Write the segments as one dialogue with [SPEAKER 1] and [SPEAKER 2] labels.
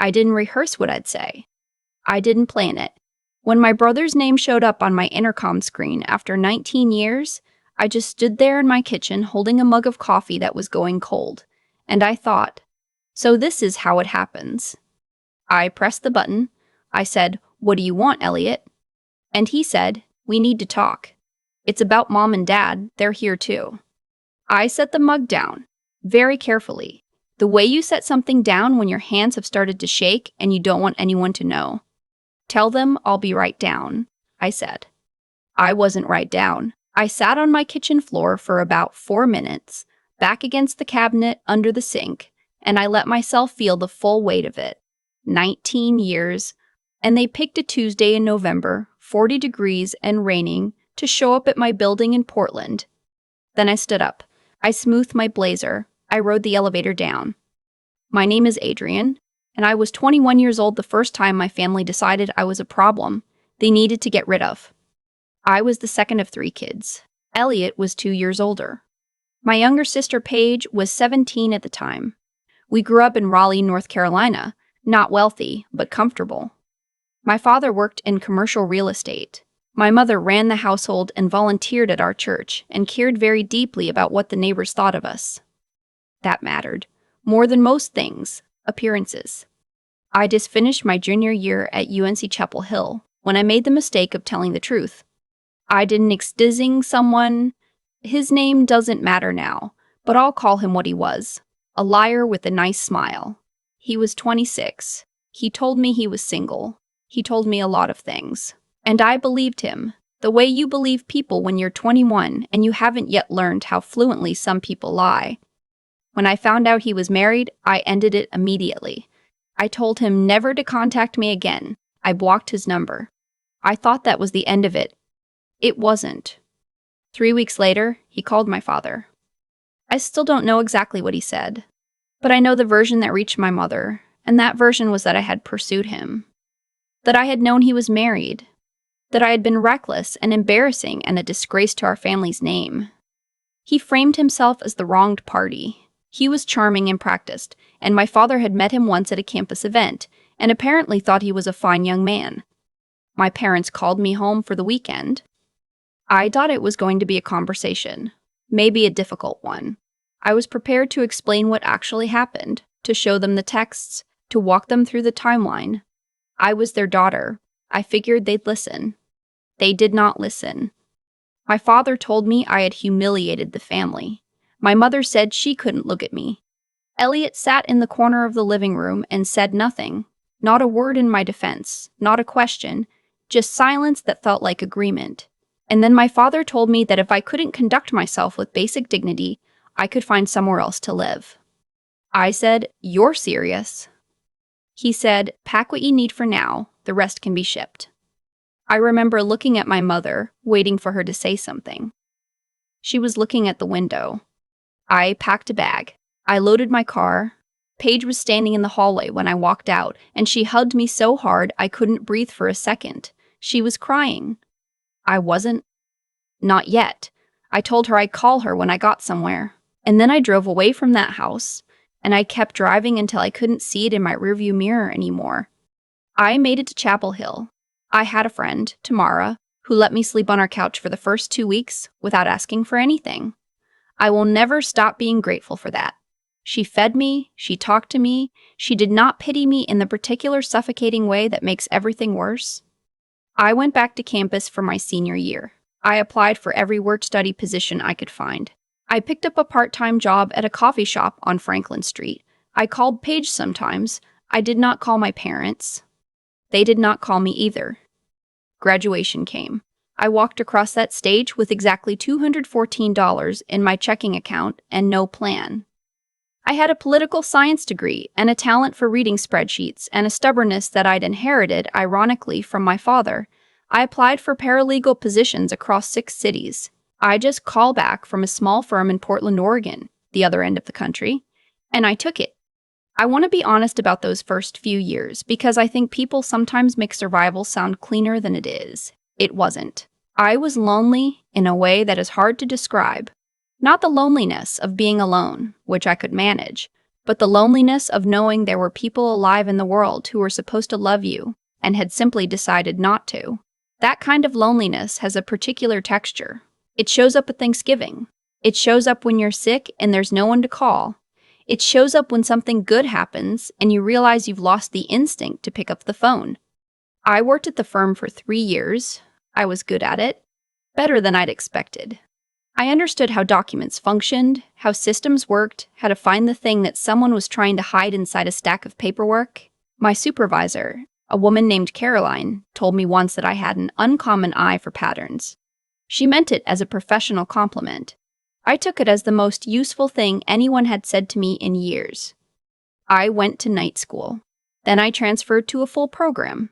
[SPEAKER 1] I didn't rehearse what I'd say. I didn't plan it. When my brother's name showed up on my intercom screen after 19 years, I just stood there in my kitchen holding a mug of coffee that was going cold. And I thought, so this is how it happens. I pressed the button. I said, "What do you want, Elliot?" And he said, "We need to talk. It's about Mom and Dad. They're here too." I set the mug down, very carefully, the way you set something down when your hands have started to shake and you don't want anyone to know. "Tell them I'll be right down," I said. I wasn't right down. I sat on my kitchen floor for about 4 minutes, back against the cabinet under the sink, and I let myself feel the full weight of it. 19 years, and they picked a Tuesday in November, 40 degrees and raining, to show up at my building in Portland. Then I stood up. I smoothed my blazer. I rode the elevator down. My name is Adrienne, and I was 21 years old the first time my family decided I was a problem they needed to get rid of. I was the second of 3 kids. Elliot was 2 years older. My younger sister Paige was 17 at the time. We grew up in Raleigh, North Carolina, not wealthy, but comfortable. My father worked in commercial real estate. My mother ran the household and volunteered at our church and cared very deeply about what the neighbors thought of us. That mattered, more than most things, appearances. I just finished my junior year at UNC Chapel Hill when I made the mistake of telling the truth. I didn't exdizing someone. His name doesn't matter now, but I'll call him what he was, a liar with a nice smile. He was 26. He told me he was single. He told me a lot of things. And I believed him, the way you believe people when you're 21 and you haven't yet learned how fluently some people lie. When I found out he was married, I ended it immediately. I told him never to contact me again. I blocked his number. I thought that was the end of it. It wasn't. 3 weeks later, he called my father. I still don't know exactly what he said, but I know the version that reached my mother, and that version was that I had pursued him, that I had known he was married, that I had been reckless and embarrassing and a disgrace to our family's name. He framed himself as the wronged party. He was charming and practiced, and my father had met him once at a campus event, and apparently thought he was a fine young man. My parents called me home for the weekend. I thought it was going to be a conversation, maybe a difficult one. I was prepared to explain what actually happened, to show them the texts, to walk them through the timeline. I was their daughter. I figured they'd listen. They did not listen. My father told me I had humiliated the family. My mother said she couldn't look at me. Elliot sat in the corner of the living room and said nothing, not a word in my defense, not a question, just silence that felt like agreement. And then my father told me that if I couldn't conduct myself with basic dignity, I could find somewhere else to live. I said, "You're serious." He said, "Pack what you need for now, the rest can be shipped." I remember looking at my mother, waiting for her to say something. She was looking at the window. I packed a bag. I loaded my car. Paige was standing in the hallway when I walked out, and she hugged me so hard I couldn't breathe for a second. She was crying. I wasn't. Not yet. I told her I'd call her when I got somewhere. And then I drove away from that house, and I kept driving until I couldn't see it in my rearview mirror anymore. I made it to Chapel Hill. I had a friend, Tamara, who let me sleep on our couch for the first 2 weeks without asking for anything. I will never stop being grateful for that. She fed me, she talked to me, she did not pity me in the particular suffocating way that makes everything worse. I went back to campus for my senior year. I applied for every work-study position I could find. I picked up a part-time job at a coffee shop on Franklin Street. I called Paige sometimes. I did not call my parents. They did not call me either. Graduation came. I walked across that stage with exactly $214 in my checking account and no plan. I had a political science degree and a talent for reading spreadsheets and a stubbornness that I'd inherited, ironically, from my father. I applied for paralegal positions across 6 cities. I just called back from a small firm in Portland, Oregon, the other end of the country, and I took it. I want to be honest about those first few years because I think people sometimes make survival sound cleaner than it is. It wasn't. I was lonely in a way that is hard to describe. Not the loneliness of being alone, which I could manage, but the loneliness of knowing there were people alive in the world who were supposed to love you and had simply decided not to. That kind of loneliness has a particular texture. It shows up at Thanksgiving. It shows up when you're sick and there's no one to call. It shows up when something good happens and you realize you've lost the instinct to pick up the phone. I worked at the firm for 3 years. I was good at it. Better than I'd expected. I understood how documents functioned, how systems worked, how to find the thing that someone was trying to hide inside a stack of paperwork. My supervisor, a woman named Caroline, told me once that I had an uncommon eye for patterns. She meant it as a professional compliment. I took it as the most useful thing anyone had said to me in years. I went to night school. Then I transferred to a full program.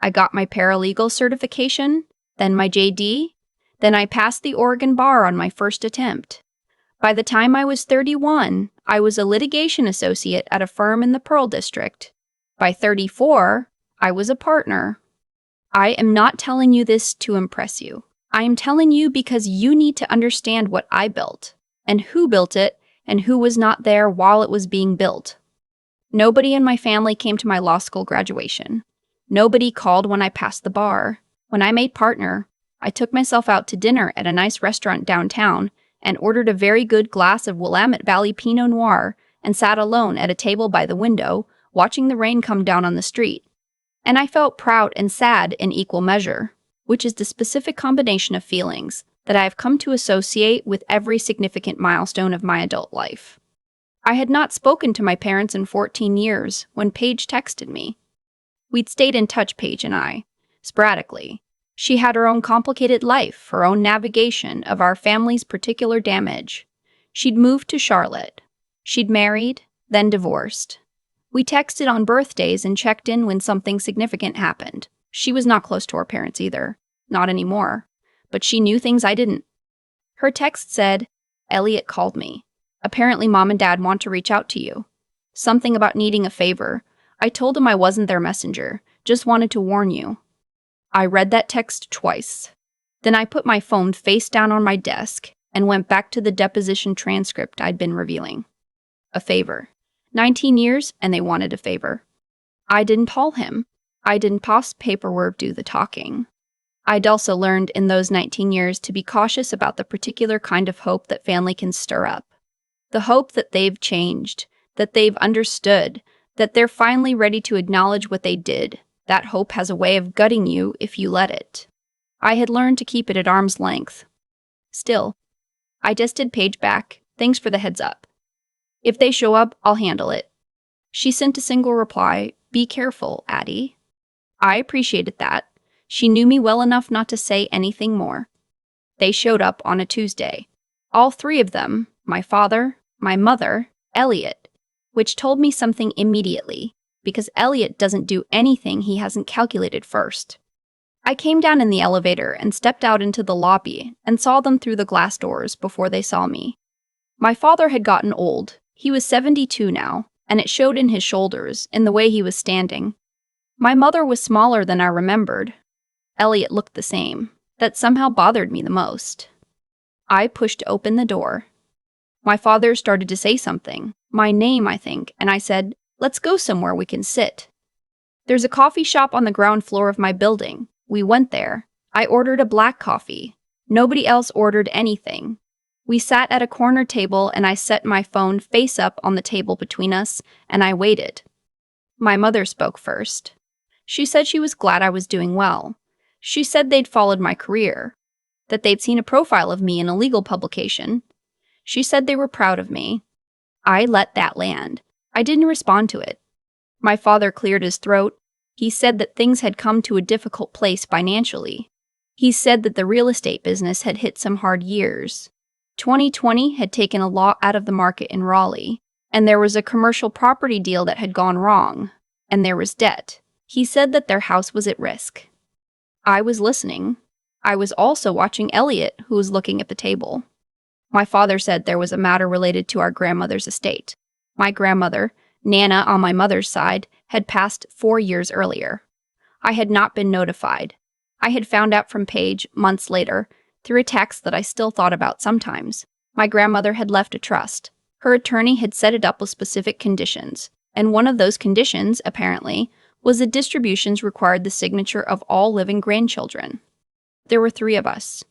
[SPEAKER 1] I got my paralegal certification, then my JD, then I passed the Oregon bar on my first attempt. By the time I was 31, I was a litigation associate at a firm in the Pearl District. By 34, I was a partner. I am not telling you this to impress you. I am telling you because you need to understand what I built, and who built it, and who was not there while it was being built. Nobody in my family came to my law school graduation. Nobody called when I passed the bar. When I made partner, I took myself out to dinner at a nice restaurant downtown and ordered a very good glass of Willamette Valley Pinot Noir and sat alone at a table by the window, watching the rain come down on the street. And I felt proud and sad in equal measure, which is the specific combination of feelings that I have come to associate with every significant milestone of my adult life. I had not spoken to my parents in 14 years when Paige texted me. We'd stayed in touch, Paige and I, sporadically. She had her own complicated life, her own navigation of our family's particular damage. She'd moved to Charlotte. She'd married, then divorced. We texted on birthdays and checked in when something significant happened. She was not close to her parents either. Not anymore. But she knew things I didn't. Her text said, "Elliot called me. Apparently Mom and Dad want to reach out to you. Something about needing a favor. I told him I wasn't their messenger. Just wanted to warn you." I read that text twice. Then I put my phone face down on my desk and went back to the deposition transcript I'd been reviewing. A favor. 19 years and they wanted a favor. I didn't call him. I didn't pass paperwork do the talking. I'd also learned in those 19 years to be cautious about the particular kind of hope that family can stir up. The hope that they've changed, that they've understood, that they're finally ready to acknowledge what they did. That hope has a way of gutting you if you let it. I had learned to keep it at arm's length. Still, I just did Paige back, "Thanks for the heads up. If they show up, I'll handle it." She sent a single reply, "Be careful, Addie." I appreciated that. She knew me well enough not to say anything more. They showed up on a Tuesday. All 3 of them, my father, my mother, Elliot, which told me something immediately. Because Elliot doesn't do anything he hasn't calculated first. I came down in the elevator and stepped out into the lobby and saw them through the glass doors before they saw me. My father had gotten old. He was 72 now, and it showed in his shoulders, in the way he was standing. My mother was smaller than I remembered. Elliot looked the same. That somehow bothered me the most. I pushed open the door. My father started to say something, my name, I think, and I said, "Let's go somewhere we can sit." There's a coffee shop on the ground floor of my building. We went there. I ordered a black coffee. Nobody else ordered anything. We sat at a corner table and I set my phone face up on the table between us and I waited. My mother spoke first. She said she was glad I was doing well. She said they'd followed my career, that they'd seen a profile of me in a legal publication. She said they were proud of me. I let that land. I didn't respond to it. My father cleared his throat. He said that things had come to a difficult place financially. He said that the real estate business had hit some hard years. 2020 had taken a lot out of the market in Raleigh, and there was a commercial property deal that had gone wrong, and there was debt. He said that their house was at risk. I was listening. I was also watching Elliot, who was looking at the table. My father said there was a matter related to our grandmother's estate. My grandmother, Nana on my mother's side, had passed 4 years earlier. I had not been notified. I had found out from Paige, months later, through a text that I still thought about sometimes. My grandmother had left a trust. Her attorney had set it up with specific conditions, and one of those conditions, apparently, was that distributions required the signature of all living grandchildren. There were 3 of us.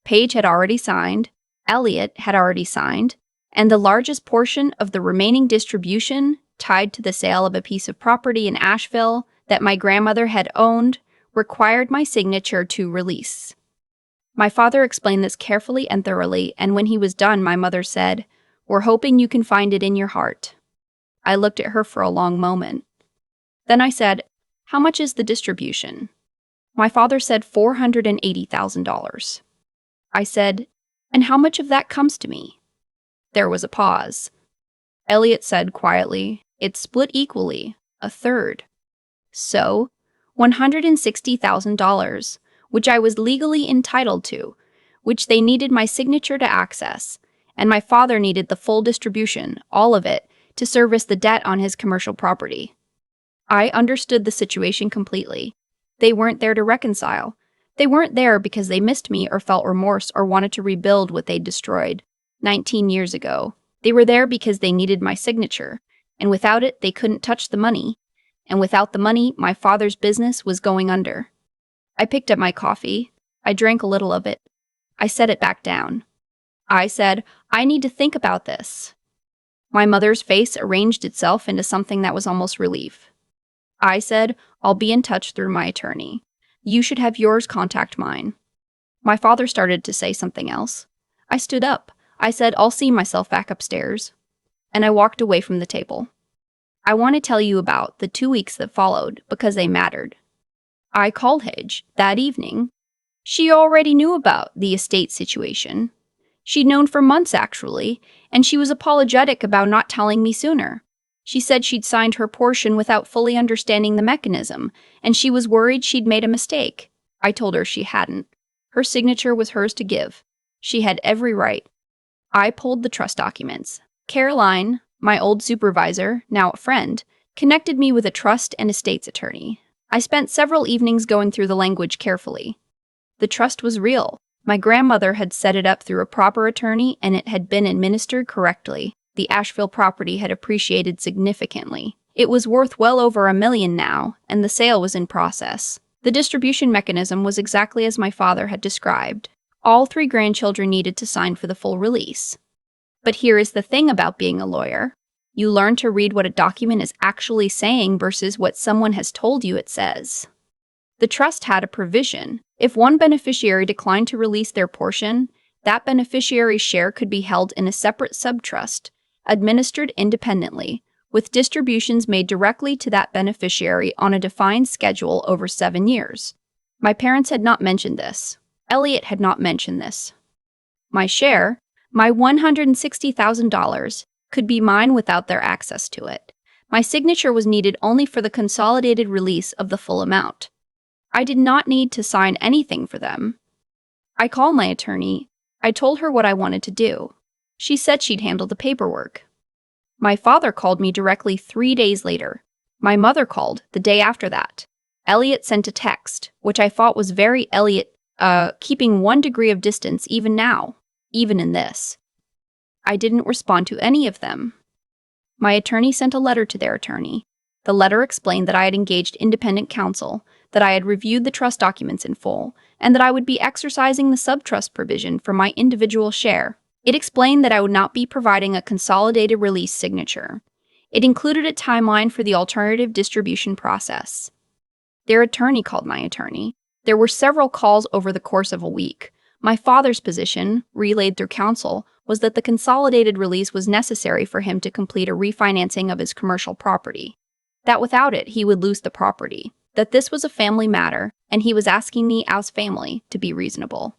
[SPEAKER 1] Paige had already signed, Elliot had already signed, and the largest portion of the remaining distribution, tied to the sale of a piece of property in Asheville that my grandmother had owned, required my signature to release. My father explained this carefully and thoroughly, and when he was done, my mother said, "We're hoping you can find it in your heart." I looked at her for a long moment. Then I said, "How much is the distribution?" My father said $480,000. I said, "And how much of that comes to me?" There was a pause. Elliot said quietly, "It's split equally, a third." So, $160,000, which I was legally entitled to, which they needed my signature to access, and my father needed the full distribution, all of it, to service the debt on his commercial property. I understood the situation completely. They weren't there to reconcile. They weren't there because they missed me or felt remorse or wanted to rebuild what they'd destroyed 19 years ago. They were there because they needed my signature, and without it, they couldn't touch the money. And without the money, my father's business was going under. I picked up my coffee. I drank a little of it. I set it back down. I said, "I need to think about this." My mother's face arranged itself into something that was almost relief. I said, "I'll be in touch through my attorney. You should have yours contact mine." My father started to say something else. I stood up. I said, "I'll see myself back upstairs." And I walked away from the table. I want to tell you about the 2 weeks that followed because they mattered. I called Paige that evening. She already knew about the estate situation. She'd known for months, actually, and she was apologetic about not telling me sooner. She said she'd signed her portion without fully understanding the mechanism, and she was worried she'd made a mistake. I told her she hadn't. Her signature was hers to give. She had every right. I pulled the trust documents. Caroline, my old supervisor, now a friend, connected me with a trust and estates attorney. I spent several evenings going through the language carefully. The trust was real. My grandmother had set it up through a proper attorney, and it had been administered correctly. The Asheville property had appreciated significantly. It was worth well over $1 million now, and the sale was in process. The distribution mechanism was exactly as my father had described. All 3 grandchildren needed to sign for the full release. But here is the thing about being a lawyer. You learn to read what a document is actually saying versus what someone has told you it says. The trust had a provision. If one beneficiary declined to release their portion, that beneficiary's share could be held in a separate subtrust, administered independently, with distributions made directly to that beneficiary on a defined schedule over 7 years. My parents had not mentioned this. Elliot had not mentioned this. My share, my $160,000, could be mine without their access to it. My signature was needed only for the consolidated release of the full amount. I did not need to sign anything for them. I called my attorney. I told her what I wanted to do. She said she'd handle the paperwork. My father called me directly 3 days later. My mother called the day after that. Elliot sent a text, which I thought was very Elliot, keeping 1 degree of distance even now, even in this. I didn't respond to any of them. My attorney sent a letter to their attorney. The letter explained that I had engaged independent counsel, that I had reviewed the trust documents in full, and that I would be exercising the subtrust provision for my individual share. It explained that I would not be providing a consolidated release signature. It included a timeline for the alternative distribution process. Their attorney called my attorney. There were several calls over the course of a week. My father's position, relayed through counsel, was that the consolidated release was necessary for him to complete a refinancing of his commercial property. That without it, he would lose the property. That this was a family matter, and he was asking me as family to be reasonable.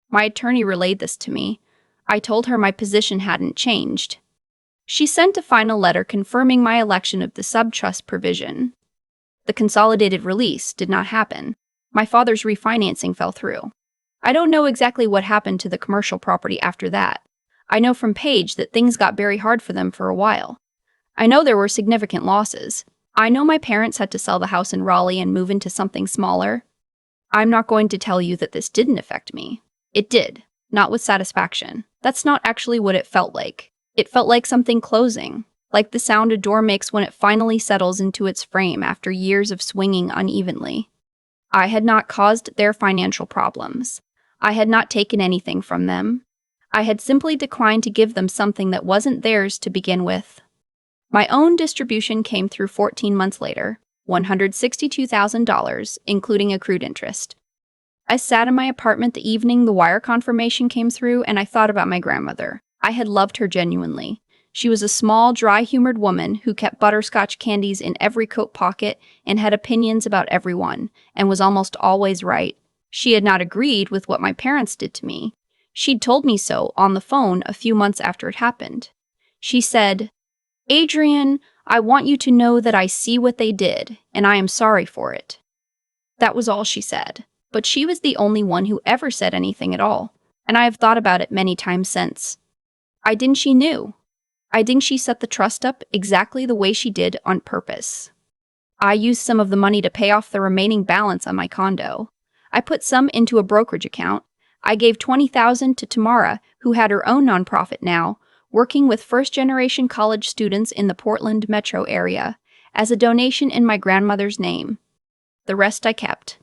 [SPEAKER 1] My attorney relayed this to me. I told her my position hadn't changed. She sent a final letter confirming my election of the subtrust provision. The consolidated release did not happen. My father's refinancing fell through. I don't know exactly what happened to the commercial property after that. I know from Paige that things got very hard for them for a while. I know there were significant losses. I know my parents had to sell the house in Raleigh and move into something smaller. I'm not going to tell you that this didn't affect me. It did, not with satisfaction. That's not actually what it felt like. It felt like something closing, like the sound a door makes when it finally settles into its frame after years of swinging unevenly. I had not caused their financial problems. I had not taken anything from them. I had simply declined to give them something that wasn't theirs to begin with. My own distribution came through 14 months later, $162,000, including accrued interest. I sat in my apartment the evening the wire confirmation came through, and I thought about my grandmother. I had loved her genuinely. She was a small, dry-humored woman who kept butterscotch candies in every coat pocket and had opinions about everyone, and was almost always right. She had not agreed with what my parents did to me. She'd told me so on the phone a few months after it happened. She said, "Adrienne, I want you to know that I see what they did, and I am sorry for it." That was all she said, but she was the only one who ever said anything at all, and I have thought about it many times since. I think she knew. I think she set the trust up exactly the way she did on purpose. I used some of the money to pay off the remaining balance on my condo. I put some into a brokerage account. I gave $20,000 to Tamara, who had her own nonprofit now, working with first-generation college students in the Portland metro area, as a donation in my grandmother's name. The rest I kept.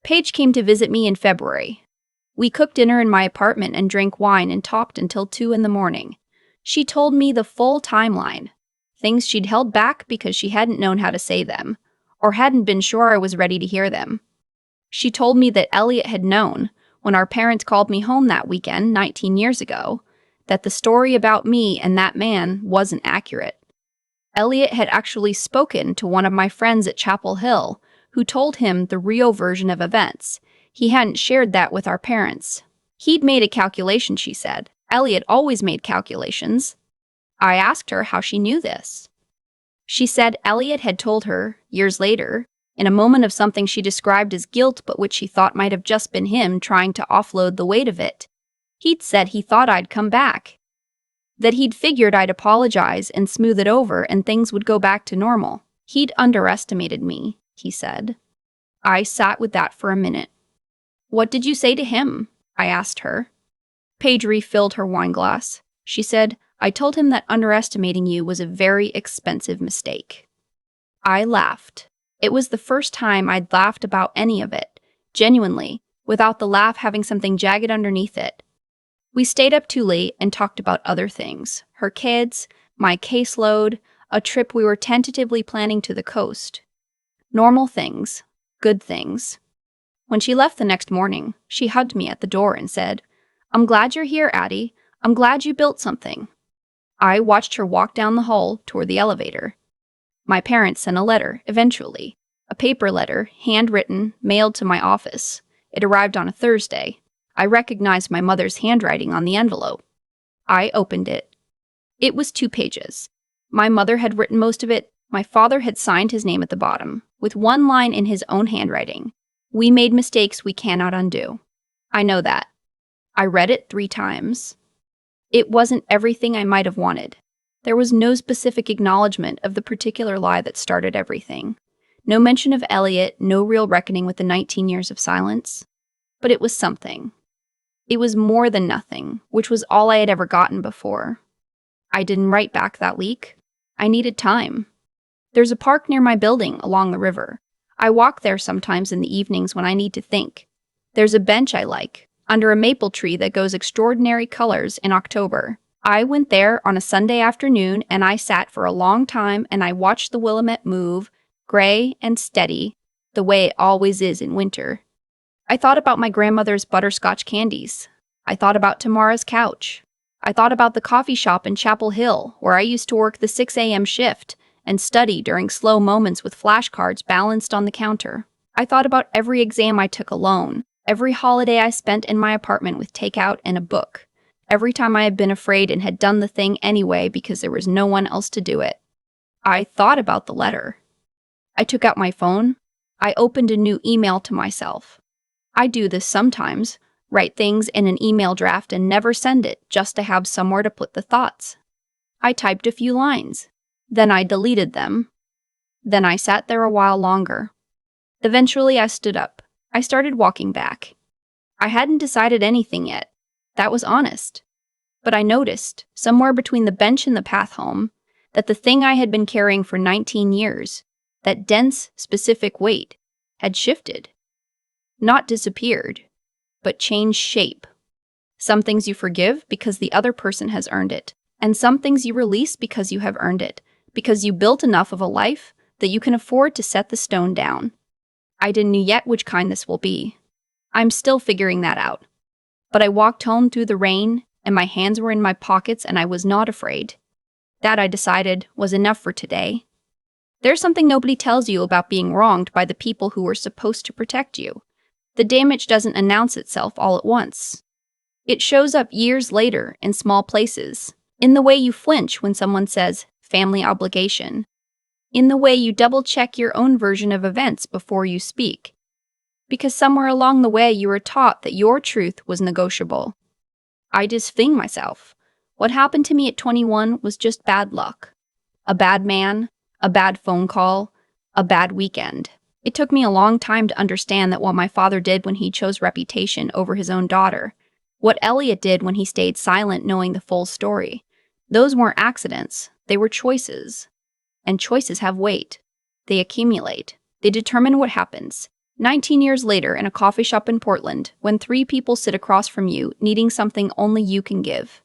[SPEAKER 1] Paige came to visit me in February. We cooked dinner in my apartment and drank wine and talked until 2 in the morning. She told me the full timeline, things she'd held back because she hadn't known how to say them, or hadn't been sure I was ready to hear them. She told me that Elliot had known, when our parents called me home that weekend 19 years ago, that the story about me and that man wasn't accurate. Elliot had actually spoken to one of my friends at Chapel Hill, who told him the real version of events. He hadn't shared that with our parents. He'd made a calculation, she said. Elliot always made calculations. I asked her how she knew this. She said Elliot had told her, years later, in a moment of something she described as guilt but which she thought might have just been him trying to offload the weight of it. He'd said he thought I'd come back. That he'd figured I'd apologize and smooth it over and things would go back to normal. He'd underestimated me, he said. I sat with that for a minute. "What did you say to him?" I asked her. Paige refilled her wine glass. She said, "I told him that underestimating you was a very expensive mistake." I laughed. It was the first time I'd laughed about any of it, genuinely, without the laugh having something jagged underneath it. We stayed up too late and talked about other things. Her kids, my caseload, a trip we were tentatively planning to the coast. Normal things. Good things. When she left the next morning, she hugged me at the door and said, "I'm glad you're here, Addie. I'm glad you built something." I watched her walk down the hall toward the elevator. My parents sent a letter, eventually. A paper letter, handwritten, mailed to my office. It arrived on a Thursday. I recognized my mother's handwriting on the envelope. I opened it. It was 2 pages. My mother had written most of it. My father had signed his name at the bottom, with one line in his own handwriting. "We made mistakes we cannot undo." I know that. I read it 3 times. It wasn't everything I might have wanted. There was no specific acknowledgement of the particular lie that started everything. No mention of Elliot, no real reckoning with the 19 years of silence. But it was something. It was more than nothing, which was all I had ever gotten before. I didn't write back that week. I needed time. There's a park near my building along the river. I walk there sometimes in the evenings when I need to think. There's a bench I like, under a maple tree that goes extraordinary colors in October. I went there on a Sunday afternoon and I sat for a long time and I watched the Willamette move, gray and steady, the way it always is in winter. I thought about my grandmother's butterscotch candies. I thought about Tamara's couch. I thought about the coffee shop in Chapel Hill, where I used to work the 6 a.m. shift and study during slow moments with flashcards balanced on the counter. I thought about every exam I took alone, every holiday I spent in my apartment with takeout and a book, every time I had been afraid and had done the thing anyway because there was no one else to do it. I thought about the letter. I took out my phone. I opened a new email to myself. I do this sometimes, write things in an email draft and never send it just to have somewhere to put the thoughts. I typed a few lines. Then I deleted them. Then I sat there a while longer. Eventually I stood up. I started walking back. I hadn't decided anything yet. That was honest. But I noticed, somewhere between the bench and the path home, that the thing I had been carrying for 19 years, that dense, specific weight, had shifted. Not disappeared, but changed shape. Some things you forgive because the other person has earned it, and some things you release because you have earned it, because you built enough of a life that you can afford to set the stone down. I didn't know yet which kind this will be. I'm still figuring that out. But I walked home through the rain, and my hands were in my pockets, and I was not afraid. That, I decided, was enough for today. There's something nobody tells you about being wronged by the people who were supposed to protect you. The damage doesn't announce itself all at once. It shows up years later in small places, in the way you flinch when someone says, family obligation, in the way you double-check your own version of events before you speak, because somewhere along the way you were taught that your truth was negotiable. I just fing myself. What happened to me at 21 was just bad luck. A bad man, a bad phone call, a bad weekend. It took me a long time to understand that what my father did when he chose reputation over his own daughter, what Elliot did when he stayed silent knowing the full story, those weren't accidents, they were choices. And choices have weight. They accumulate. They determine what happens. 19 years later in a coffee shop in Portland, when 3 people sit across from you needing something only you can give.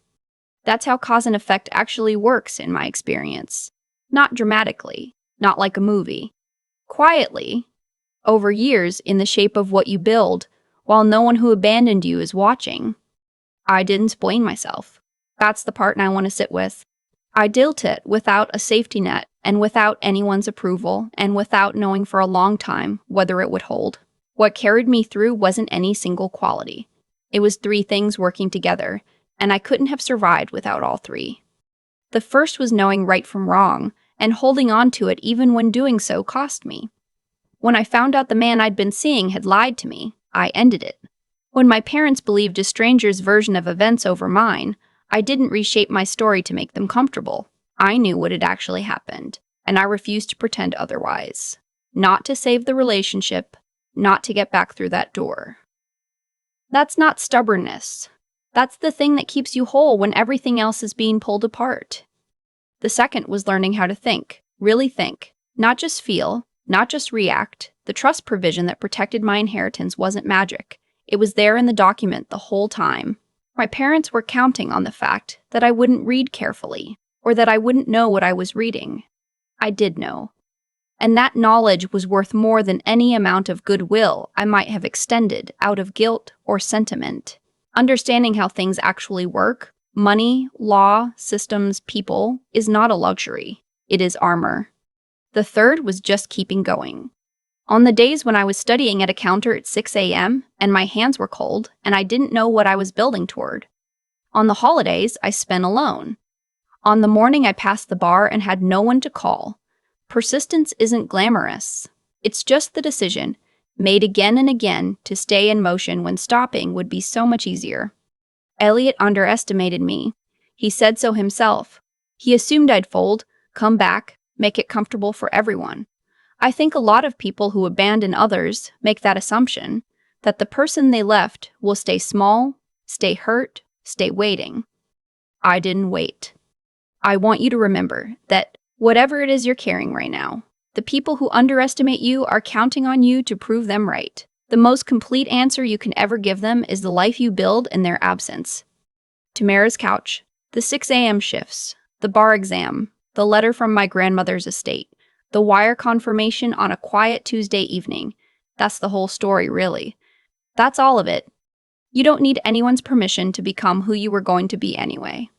[SPEAKER 1] That's how cause and effect actually works in my experience. Not dramatically, not like a movie. Quietly, over years in the shape of what you build, while no one who abandoned you is watching. I didn't blame myself. That's the part I want to sit with. I built it without a safety net and without anyone's approval and without knowing for a long time whether it would hold. What carried me through wasn't any single quality. It was 3 things working together, and I couldn't have survived without all 3. The first was knowing right from wrong and holding on to it even when doing so cost me. When I found out the man I'd been seeing had lied to me, I ended it. When my parents believed a stranger's version of events over mine, I didn't reshape my story to make them comfortable. I knew what had actually happened, and I refused to pretend otherwise. Not to save the relationship, not to get back through that door. That's not stubbornness. That's the thing that keeps you whole when everything else is being pulled apart. The second was learning how to think, really think, not just feel, not just react. The trust provision that protected my inheritance wasn't magic. It was there in the document the whole time. My parents were counting on the fact that I wouldn't read carefully, or that I wouldn't know what I was reading. I did know. And that knowledge was worth more than any amount of goodwill I might have extended out of guilt or sentiment. Understanding how things actually work, money, law, systems, people, is not a luxury. It is armor. The third was just keeping going. On the days when I was studying at a counter at 6 a.m. and my hands were cold and I didn't know what I was building toward. On the holidays, I spent alone. On the morning I passed the bar and had no one to call. Persistence isn't glamorous. It's just the decision, made again and again, to stay in motion when stopping would be so much easier. Elliot underestimated me. He said so himself. He assumed I'd fold, come back, make it comfortable for everyone. I think a lot of people who abandon others make that assumption, that the person they left will stay small, stay hurt, stay waiting. I didn't wait. I want you to remember that whatever it is you're carrying right now, the people who underestimate you are counting on you to prove them right. The most complete answer you can ever give them is the life you build in their absence. Tamara's couch, the 6 a.m. shifts, the bar exam, the letter from my grandmother's estate, the wire confirmation on a quiet Tuesday evening. That's the whole story, really. That's all of it. You don't need anyone's permission to become who you were going to be anyway.